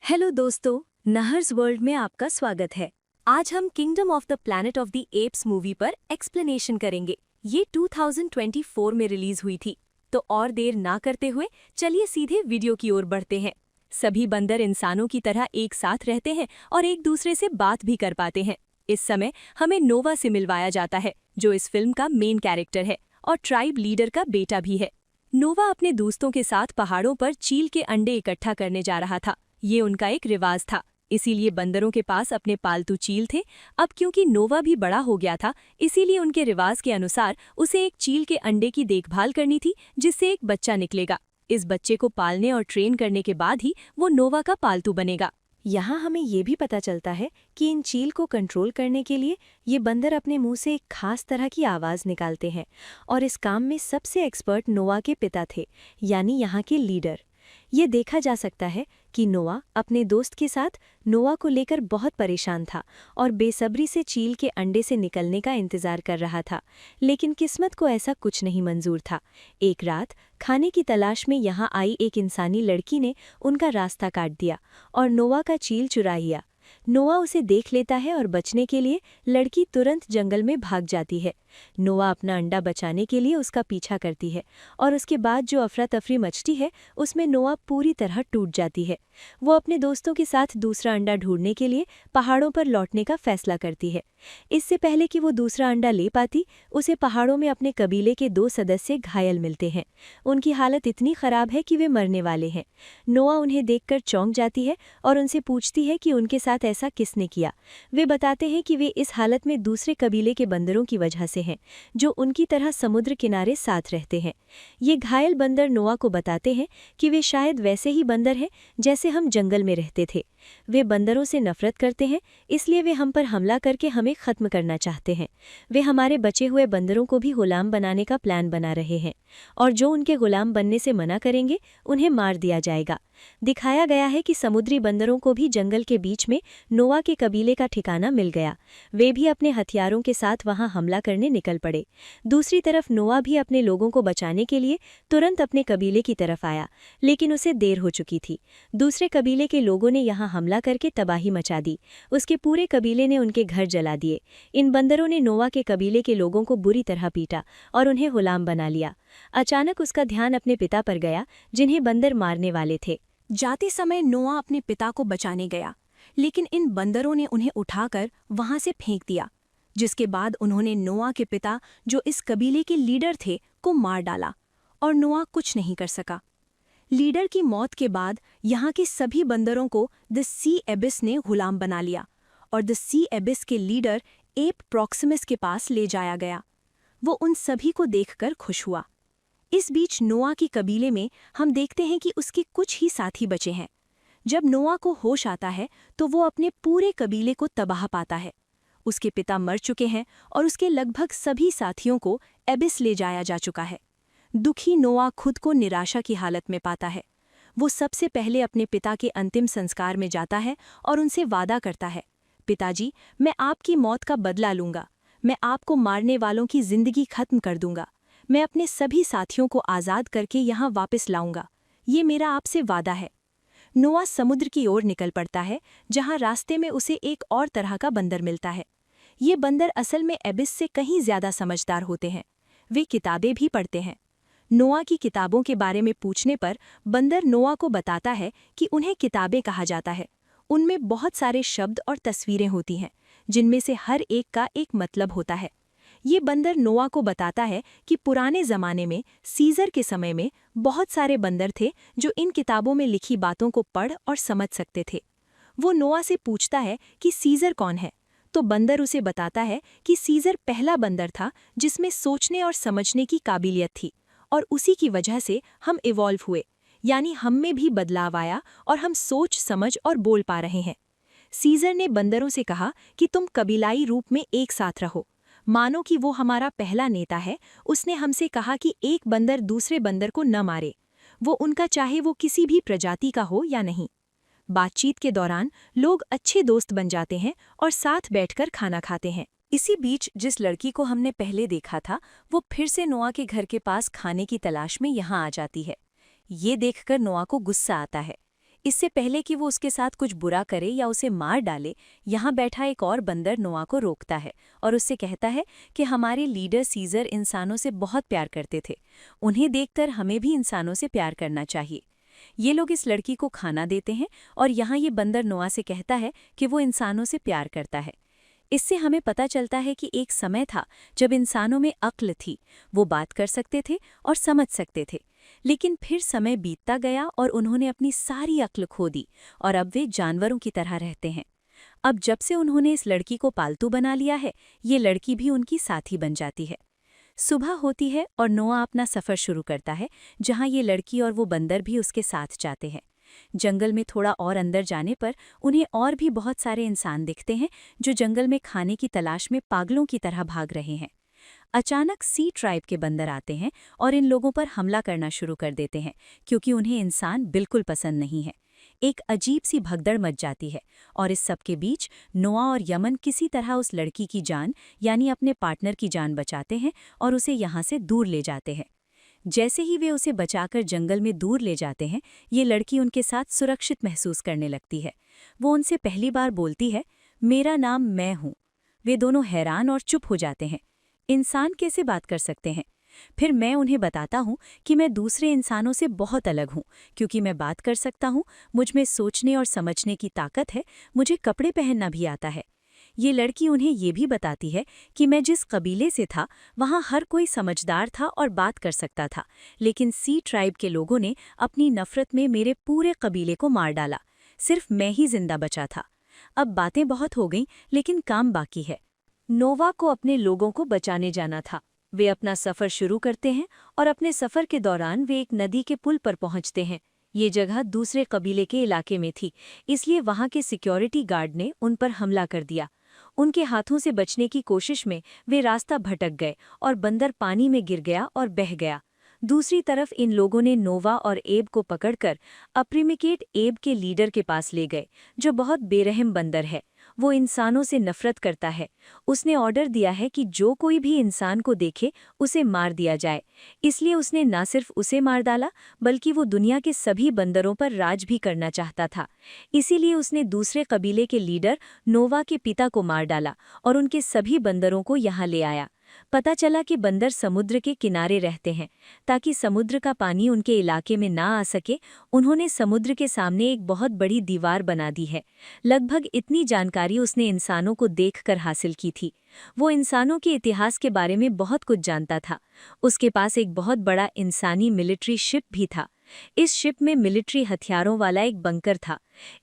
Hello दोस्तों, नहर्स world में आपका स्वागत है। आज हम kingdom of the planet of the apps movie पर एक्सप्लेनेशन करेंगे। ये 2024 में रिलीज हुई थी। तो और देर ना करते हुए चलिए सीधे वीडियो की ओर बढ़ते हैं। सभी बंदर इंसानों की तरह एक साथ रहते हैं और एक दूसरे से बात भी कर पाते हैं। इस समय हमें नोवा से मिलवाया जाता है, जो इस फिल्म का मेन कैरेक्टर है और ट्राइब लीडर का बेटा भी है। नोवा अपने दोस्तों के साथ पहाड़ों पर चील के अंडे इकट्ठा करने जा रहा था। ये उनका एक रिवाज था, इसीलिए बंदरों के पास अपने पालतू चील थे। अब क्योंकि नोवा भी बड़ा हो गया था, इसीलिए उनके रिवाज के अनुसार उसे एक चील के अंडे की देखभाल करनी थी, जिससे एक बच्चा निकलेगा। इस बच्चे को पालने और ट्रेन करने के बाद ही वो नोवा का पालतू बनेगा। यहाँ हमें ये भी पता चलता है कि इन चील को कंट्रोल करने के लिए ये बंदर अपने मुंह से एक खास तरह की आवाज़ निकालते हैं, और इस काम में सबसे एक्सपर्ट नोवा के पिता थे, यानी यहाँ के लीडर। ये देखा जा सकता है कि नोवा अपने दोस्त के साथ नोवा को लेकर बहुत परेशान था और बेसब्री से चील के अंडे से निकलने का इंतजार कर रहा था, लेकिन किस्मत को ऐसा कुछ नहीं मंजूर था। एक रात खाने की तलाश में यहाँ आई एक इंसानी लड़की ने उनका रास्ता काट दिया और नोवा का चील चुरा लिया। नोवा उसे देख लेता है और बचने के लिए लड़की तुरंत जंगल में भाग जाती है। नोवा अपना अंडा बचाने के लिए उसका पीछा करती है और उसके बाद जो अफरा तफरी मचती है उसमें नोवा पूरी तरह टूट जाती है। वो अपने दोस्तों के साथ दूसरा अंडा ढूंढने के लिए पहाड़ों पर लौटने का फैसला करती है। इससे पहले कि वो दूसरा अंडा ले पाती, उसे पहाड़ों में अपने कबीले के 2 सदस्य घायल मिलते हैं। उनकी हालत इतनी खराब है कि वे मरने वाले हैं। नोवा उन्हें देखकर चौंक जाती है और उनसे पूछती है कि उनके साथ ऐसा किसने किया। वे बताते हैं कि वे इस हालत में दूसरे कबीले के बंदरों की वजह से हैं, जो उनकी तरह समुद्र किनारे साथ रहते हैं। ये घायल बंदर नोवा को बताते हैं कि वे शायद वैसे ही बंदर हैं जैसे हम जंगल में रहते थे। वे बंदरों से नफरत करते हैं, इसलिए वे हम पर हमला करके हमें खत्म करना चाहते हैं। वे हमारे बचे हुए बंदरों को भी गुलाम बनाने का प्लान बना रहे हैं, और जो उनके गुलाम बनने से मना करेंगे उन्हें मार दिया जाएगा। दिखाया गया है कि समुद्री बंदरों को भी जंगल के बीच में नोवा के कबीले का ठिकाना मिल गया। वे भी अपने हथियारों के साथ वहां हमला करने निकल पड़े। दूसरी तरफ नोवा भी अपने लोगों को बचाने के लिए तुरंत अपने कबीले की तरफ आया, लेकिन उसे देर हो चुकी थी। दूसरे कबीले के लोगों ने यहाँ हमला करके तबाही मचा दी। उसके पूरे कबीले ने उनके घर जला दिए। इन बंदरों ने नोवा के कबीले के लोगों को बुरी तरह पीटा और उन्हें गुलाम बना लिया। अचानक उसका ध्यान अपने पिता पर गया, जिन्हें बंदर मारने वाले थे। जाते समय नोआ अपने पिता को बचाने गया, लेकिन इन बंदरों ने उन्हें उठाकर वहां से फेंक दिया, जिसके बाद उन्होंने नोआ के पिता, जो इस कबीले के लीडर थे, को मार डाला और नोआ कुछ नहीं कर सका। लीडर की मौत के बाद यहाँ के सभी बंदरों को द सी एबिस ने गुलाम बना लिया और द सी एबिस के लीडर एप प्रॉक्सिमस के पास ले जाया गया। वो उन सभी को देखकर खुश हुआ। इस बीच नोआ की कबीले में हम देखते हैं कि उसके कुछ ही साथी बचे हैं। जब नोआ को होश आता है तो वो अपने पूरे कबीले को तबाह पाता है। उसके पिता मर चुके हैं और उसके लगभग सभी साथियों को एबिस ले जाया जा चुका है। दुखी नोआ खुद को निराशा की हालत में पाता है। वो सबसे पहले अपने पिता के अंतिम संस्कार में जाता है और उनसे वादा करता है, पिताजी, मैं आपकी मौत का बदला लूंगा। मैं आपको मारने वालों की जिंदगी खत्म कर दूंगा। मैं अपने सभी साथियों को आज़ाद करके यहाँ वापस लाऊंगा। ये मेरा आपसे वादा है। नोआ समुद्र की ओर निकल पड़ता है, जहाँ रास्ते में उसे एक और तरह का बंदर मिलता है। ये बंदर असल में एबिस से कहीं ज्यादा समझदार होते हैं। वे किताबें भी पढ़ते हैं। नोआ की किताबों के बारे में पूछने पर बंदर नोआ को बताता है कि उन्हें किताबें कहा जाता है। उनमें बहुत सारे शब्द और तस्वीरें होती हैं, जिनमें से हर एक का एक मतलब होता है। ये बंदर नोआ को बताता है कि पुराने ज़माने में सीज़र के समय में बहुत सारे बंदर थे जो इन किताबों में लिखी बातों को पढ़ और समझ सकते थे। वो नोआ से पूछता है कि सीज़र कौन है, तो बंदर उसे बताता है कि सीज़र पहला बंदर था जिसमें सोचने और समझने की काबिलियत थी, और उसी की वजह से हम इवॉल्व हुए, यानी हम में भी बदलाव आया और हम सोच समझ और बोल पा रहे हैं। सीज़र ने बंदरों से कहा कि तुम कबीलाई रूप में एक साथ रहो, मानो कि वो हमारा पहला नेता है। उसने हमसे कहा कि एक बंदर दूसरे बंदर को न मारे, वो उनका चाहे वो किसी भी प्रजाति का हो या नहीं। बातचीत के दौरान लोग अच्छे दोस्त बन जाते हैं और साथ बैठकर खाना खाते हैं। इसी बीच जिस लड़की को हमने पहले देखा था, वो फिर से नोआ के घर के पास खाने की तलाश में यहाँ आ जाती है। ये देखकर नोआ को गुस्सा आता है, इससे पहले कि वो उसके साथ कुछ बुरा करे या उसे मार डाले, यहाँ बैठा एक और बंदर नोआ को रोकता है और उससे कहता है कि हमारे लीडर सीजर इंसानों से बहुत प्यार करते थे, उन्हें देखकर हमें भी इंसानों से प्यार करना चाहिए। ये लोग इस लड़की को खाना देते हैं और यहाँ ये बंदर नोआ से कहता है कि वो इंसानों से प्यार करता है। इससे हमें पता चलता है कि एक समय था जब इंसानों में अक्ल थी, वो बात कर सकते थे और समझ सकते थे। लेकिन फिर समय बीतता गया और उन्होंने अपनी सारी अक्ल खो दी और अब वे जानवरों की तरह रहते हैं। अब जब से उन्होंने इस लड़की को पालतू बना लिया है, ये लड़की भी उनकी साथी बन जाती है। सुबह होती है और नोआ अपना सफ़र शुरू करता है, जहाँ ये लड़की और वो बंदर भी उसके साथ जाते हैं। जंगल में थोड़ा और अंदर जाने पर उन्हें और भी बहुत सारे इंसान दिखते हैं जो जंगल में खाने की तलाश में पागलों की तरह भाग रहे हैं। अचानक सी ट्राइब के बंदर आते हैं और इन लोगों पर हमला करना शुरू कर देते हैं, क्योंकि उन्हें इंसान बिल्कुल पसंद नहीं है। एक अजीब सी भगदड़ मच जाती है और इस सब के बीच नोआ और यमन किसी तरह उस लड़की की जान यानी अपने पार्टनर की जान बचाते हैं और उसे यहाँ से दूर ले जाते हैं। जैसे ही वे उसे बचाकर जंगल में दूर ले जाते हैं, ये लड़की उनके साथ सुरक्षित महसूस करने लगती है। वो उनसे पहली बार बोलती है, मेरा नाम मैं हूँ। वे दोनों हैरान और चुप हो जाते हैं। इंसान कैसे बात कर सकते हैं? फिर मैं उन्हें बताता हूँ कि मैं दूसरे इंसानों से बहुत अलग हूँ, क्योंकि मैं बात कर सकता हूँ, मुझ में सोचने और समझने की ताकत है, मुझे कपड़े पहनना भी आता है। ये लड़की उन्हें ये भी बताती है कि मैं जिस कबीले से था वहाँ हर कोई समझदार था और बात कर सकता था, लेकिन सी ट्राइब के लोगों ने अपनी नफरत में मेरे पूरे कबीले को मार डाला। सिर्फ मैं ही जिंदा बचा था। अब बातें बहुत हो गईं, लेकिन काम बाकी है। नोवा को अपने लोगों को बचाने जाना था। वे अपना सफ़र शुरू करते हैं और अपने सफ़र के दौरान वे एक नदी के पुल पर पहुंचते हैं। ये जगह दूसरे कबीले के इलाके में थी, इसलिए वहां के सिक्योरिटी गार्ड ने उन पर हमला कर दिया। उनके हाथों से बचने की कोशिश में वे रास्ता भटक गए और बंदर पानी में गिर गया और बह गया। दूसरी तरफ इन लोगों ने नोवा और एब को पकड़कर अप्रिमिकेट एब के लीडर के पास ले गए, जो बहुत बेरहम बंदर है। वो इंसानों से नफरत करता है। उसने ऑर्डर दिया है कि जो कोई भी इंसान को देखे उसे मार दिया जाए। इसलिए उसने न सिर्फ उसे मार डाला, बल्कि वो दुनिया के सभी बंदरों पर राज भी करना चाहता था। इसीलिए उसने दूसरे कबीले के लीडर नोवा के पिता को मार डाला और उनके सभी बंदरों को यहाँ ले आया। पता चला कि बंदर समुद्र के किनारे रहते हैं। ताकि समुद्र का पानी उनके इलाके में ना आ सके, उन्होंने समुद्र के सामने एक बहुत बड़ी दीवार बना दी है। लगभग इतनी जानकारी उसने इंसानों को देखकर हासिल की थी। वो इंसानों के इतिहास के बारे में बहुत कुछ जानता था। उसके पास एक बहुत बड़ा इंसानी मिलिट्री शिप भी था। इस शिप में मिलिट्री हथियारों वाला एक बंकर था।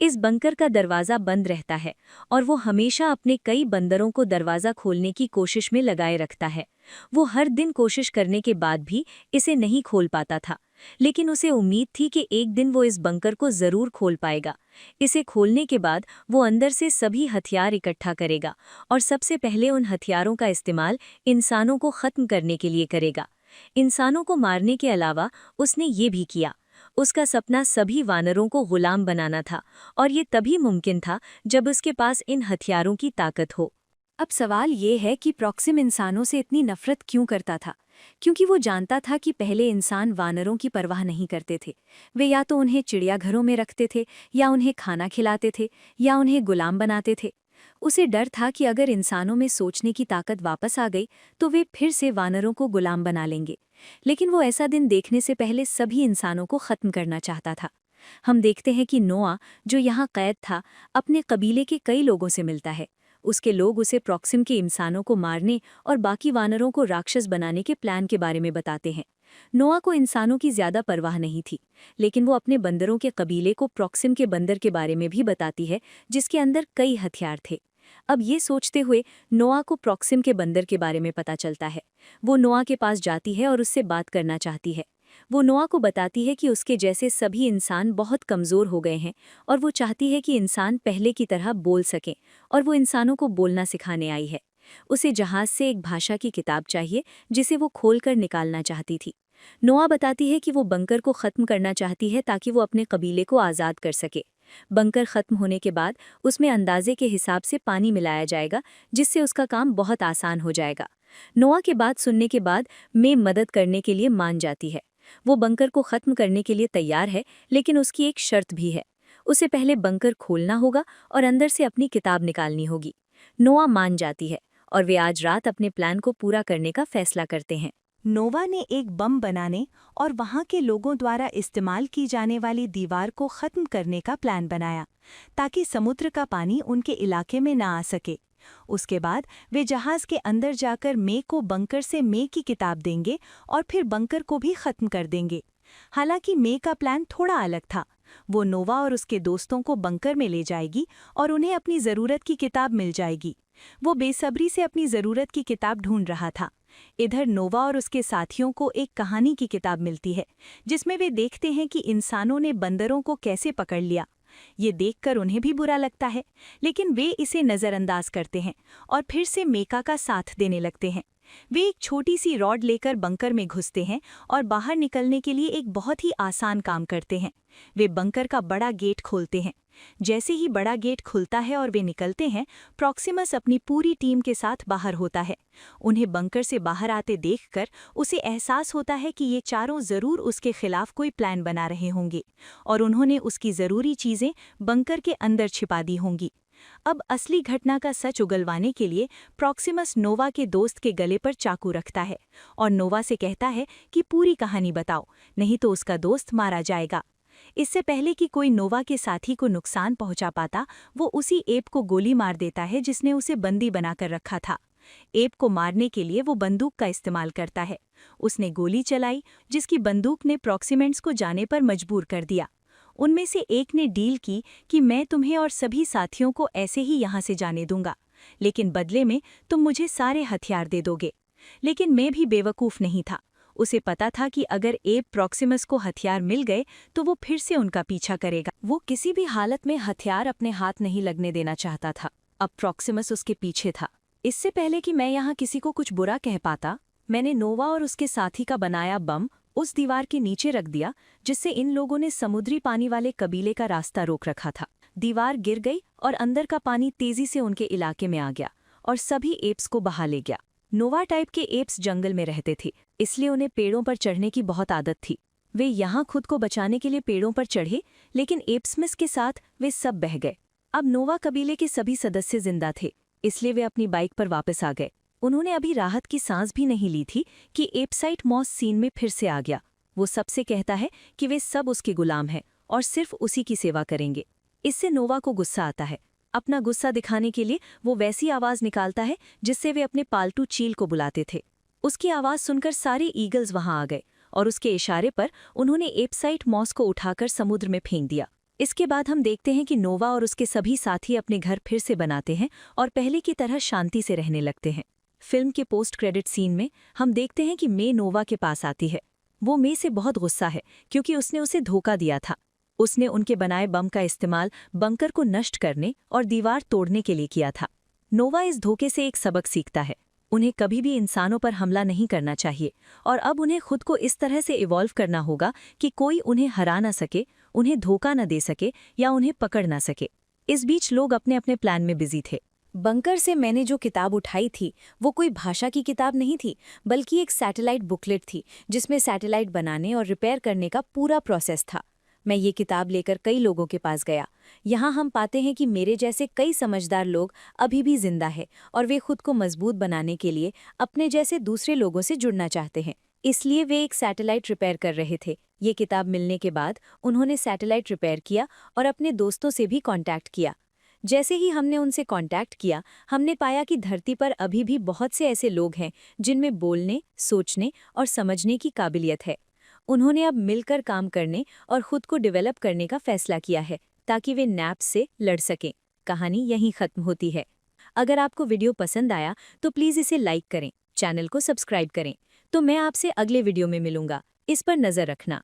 इस बंकर का दरवाज़ा बंद रहता है और वो हमेशा अपने कई बंदरों को दरवाज़ा खोलने की कोशिश में लगाए रखता है। वो हर दिन कोशिश करने के बाद भी इसे नहीं खोल पाता था, लेकिन उसे उम्मीद थी कि एक दिन वो इस बंकर को ज़रूर खोल पाएगा। इसे खोलने के बाद वो अंदर से सभी हथियार इकट्ठा करेगा और सबसे पहले उन हथियारों का इस्तेमाल इंसानों को ख़त्म करने के लिए करेगा। इंसानों को मारने के अलावा उसने ये भी किया। उसका सपना सभी वानरों को गुलाम बनाना था और ये तभी मुमकिन था जब उसके पास इन हथियारों की ताकत हो। अब सवाल ये है कि प्रॉक्सिम इंसानों से इतनी नफरत क्यों करता था? क्योंकि वो जानता था कि पहले इंसान वानरों की परवाह नहीं करते थे। वे या तो उन्हें चिड़ियाघरों में रखते थे, या उन्हें खाना खिलाते थे, या उन्हें गुलाम बनाते थे। उसे डर था कि अगर इंसानों में सोचने की ताकत वापस आ गई तो वे फिर से वानरों को गुलाम बना लेंगे। लेकिन वो ऐसा दिन देखने से पहले सभी इंसानों को ख़त्म करना चाहता था। हम देखते हैं कि नोआ, जो यहाँ कैद था, अपने कबीले के कई लोगों से मिलता है। उसके लोग उसे प्रॉक्सिम के इंसानों को मारने और बाकी वानरों को राक्षस बनाने के प्लान के बारे में बताते हैं। नोआ को इंसानों की ज़्यादा परवाह नहीं थी, लेकिन वो अपने बंदरों के कबीले को प्रॉक्सिम के बंदर के बारे में भी बताती है, जिसके अंदर कई हथियार थे। अब ये सोचते हुए नोआ को प्रॉक्सिम के बंदर के बारे में पता चलता है। वो नोआ के पास जाती है और उससे बात करना चाहती है। वो नोआ को बताती है कि उसके जैसे सभी इंसान बहुत कमज़ोर हो गए हैं और वो चाहती है कि इंसान पहले की तरह बोल सकें, और वो इंसानों को बोलना सिखाने आई है। उसे जहाज़ से एक भाषा की किताब चाहिए जिसे वो खोलकर निकालना चाहती थी। नोआ बताती है कि वो बंकर को ख़त्म करना चाहती है ताकि वो अपने कबीले को आज़ाद कर सके। बंकर ख़त्म होने के बाद उसमें अंदाजे के हिसाब से पानी मिलाया जाएगा, जिससे उसका काम बहुत आसान हो जाएगा। नोआ के बात सुनने के बाद मे मदद करने के लिए मान जाती है। वो बंकर को ख़त्म करने के लिए तैयार है, लेकिन उसकी एक शर्त भी है। उसे पहले बंकर खोलना होगा और अंदर से अपनी किताब निकालनी होगी। नोआ मान जाती है और वे आज रात अपने प्लान को पूरा करने का फैसला करते हैं। नोवा ने एक बम बनाने और वहां के लोगों द्वारा इस्तेमाल की जाने वाली दीवार को खत्म करने का प्लान बनाया, ताकि समुद्र का पानी उनके इलाके में ना आ सके। उसके बाद वे जहाज के अंदर जाकर मे को बंकर से मे की किताब देंगे और फिर बंकर को भी खत्म कर देंगे। हालांकि मे का प्लान थोड़ा अलग था। वो नोवा और उसके दोस्तों को बंकर में ले जाएगी और उन्हें अपनी ज़रूरत की किताब मिल जाएगी। वो बेसब्री से अपनी ज़रूरत की किताब ढूंढ रहा था। इधर नोवा और उसके साथियों को एक कहानी की किताब मिलती है, जिसमें वे देखते हैं कि इंसानों ने बंदरों को कैसे पकड़ लिया। ये देखकर उन्हें भी बुरा लगता है, लेकिन वे इसे नज़रअंदाज करते हैं और फिर से मेका का साथ देने लगते हैं। वे एक छोटी सी रॉड लेकर बंकर में घुसते हैं और बाहर निकलने के लिए एक बहुत ही आसान काम करते हैं। वे बंकर का बड़ा गेट खोलते हैं। जैसे ही बड़ा गेट खुलता है और वे निकलते हैं, प्रॉक्सिमस अपनी पूरी टीम के साथ बाहर होता है। उन्हें बंकर से बाहर आते देखकर उसे एहसास होता है कि ये चारों ज़रूर उसके खिलाफ कोई प्लान बना रहे होंगे और उन्होंने उसकी ज़रूरी चीज़ें बंकर के अंदर छिपा दी होंगी। अब असली घटना का सच उगलवाने के लिए प्रॉक्सिमस नोवा के दोस्त के गले पर चाकू रखता है और नोवा से कहता है कि पूरी कहानी बताओ, नहीं तो उसका दोस्त मारा जाएगा। इससे पहले कि कोई नोवा के साथी को नुकसान पहुंचा पाता, वो उसी एप को गोली मार देता है जिसने उसे बंदी बनाकर रखा था। एप को मारने के लिए वो बंदूक का इस्तेमाल करता है। उसने गोली चलाई, जिसकी बंदूक ने प्रॉक्सिमेंट्स को जाने पर मजबूर कर दिया। उनमें से एक ने डील की कि मैं तुम्हें और सभी साथियों को ऐसे ही यहाँ से जाने दूंगा, लेकिन बदले में तुम मुझे सारे हथियार दे दोगे। लेकिन मैं भी बेवकूफ़ नहीं था। उसे पता था कि अगर एप प्रॉक्सिमस को हथियार मिल गए तो वो फिर से उनका पीछा करेगा। वो किसी भी हालत में हथियार अपने हाथ नहीं लगने देना चाहता था। अब प्रॉक्सिमस उसके पीछे था। इससे पहले कि मैं यहाँ किसी को कुछ बुरा कह पाता, मैंने नोवा और उसके साथी का बनाया बम उस दीवार के नीचे रख दिया, जिससे इन लोगों ने समुद्री पानी वाले कबीले का रास्ता रोक रखा था। दीवार गिर गई और अंदर का पानी तेजी से उनके इलाके में आ गया और सभी एप्स को बहा ले गया। नोवा टाइप के एप्स जंगल में रहते थे, इसलिए उन्हें पेड़ों पर चढ़ने की बहुत आदत थी। वे यहाँ खुद को बचाने के लिए पेड़ों पर चढ़े, लेकिन एप्समिस के साथ वे सब बह गए। अब नोवा कबीले के सभी सदस्य जिंदा थे, इसलिए वे अपनी बाइक पर वापस आ गए। उन्होंने अभी राहत की सांस भी नहीं ली थी कि एपसाइट मॉस सीन में फिर से आ गया। वो सबसे कहता है कि वे सब उसके गुलाम हैं और सिर्फ उसी की सेवा करेंगे। इससे नोवा को गुस्सा आता है। अपना गुस्सा दिखाने के लिए वो वैसी आवाज़ निकालता है जिससे वे अपने पालतू चील को बुलाते थे। उसकी आवाज़ सुनकर सारे ईगल्स वहां आ गए और उसके इशारे पर उन्होंने एपसाइट मॉस को उठाकर समुद्र में फेंक दिया। इसके बाद हम देखते हैं कि नोवा और उसके सभी साथी अपने घर फिर से बनाते हैं और पहले की तरह शांति से रहने लगते हैं। फिल्म के पोस्ट क्रेडिट सीन में हम देखते हैं कि मे नोवा के पास आती है। वो मे से बहुत गुस्सा है क्योंकि उसने उसे धोखा दिया था। उसने उनके बनाए बम का इस्तेमाल बंकर को नष्ट करने और दीवार तोड़ने के लिए किया था। नोवा इस धोखे से एक सबक सीखता है। उन्हें कभी भी इंसानों पर हमला नहीं करना चाहिए और अब उन्हें खुद को इस तरह से इवॉल्व करना होगा कि कोई उन्हें हरा ना सके, उन्हें धोखा न दे सके या उन्हें पकड़ ना सके। इस बीच लोग अपने अपने प्लान में बिजी थे। बंकर से मैंने जो किताब उठाई थी वो कोई भाषा की किताब नहीं थी, बल्कि एक सैटेलाइट बुकलेट थी जिसमें सैटेलाइट बनाने और रिपेयर करने का पूरा प्रोसेस था। मैं ये किताब लेकर कई लोगों के पास गया। यहाँ हम पाते हैं कि मेरे जैसे कई समझदार लोग अभी भी जिंदा हैं और वे खुद को मजबूत बनाने के लिए अपने जैसे दूसरे लोगों से जुड़ना चाहते हैं। इसलिए वे एक सैटेलाइट रिपेयर कर रहे थे। ये किताब मिलने के बाद उन्होंने सैटेलाइट रिपेयर किया और अपने दोस्तों से भी कांटेक्ट किया। जैसे ही हमने उनसे कांटेक्ट किया, हमने पाया कि धरती पर अभी भी बहुत से ऐसे लोग हैं जिनमें बोलने, सोचने और समझने की काबिलियत है। उन्होंने अब मिलकर काम करने और खुद को डेवलप करने का फैसला किया है ताकि वे नैप्स से लड़ सकें। कहानी यहीं खत्म होती है। अगर आपको वीडियो पसंद आया तो प्लीज़ इसे लाइक करें, चैनल को सब्सक्राइब करें। तो मैं आपसे अगले वीडियो में मिलूंगा। इस पर नज़र रखना।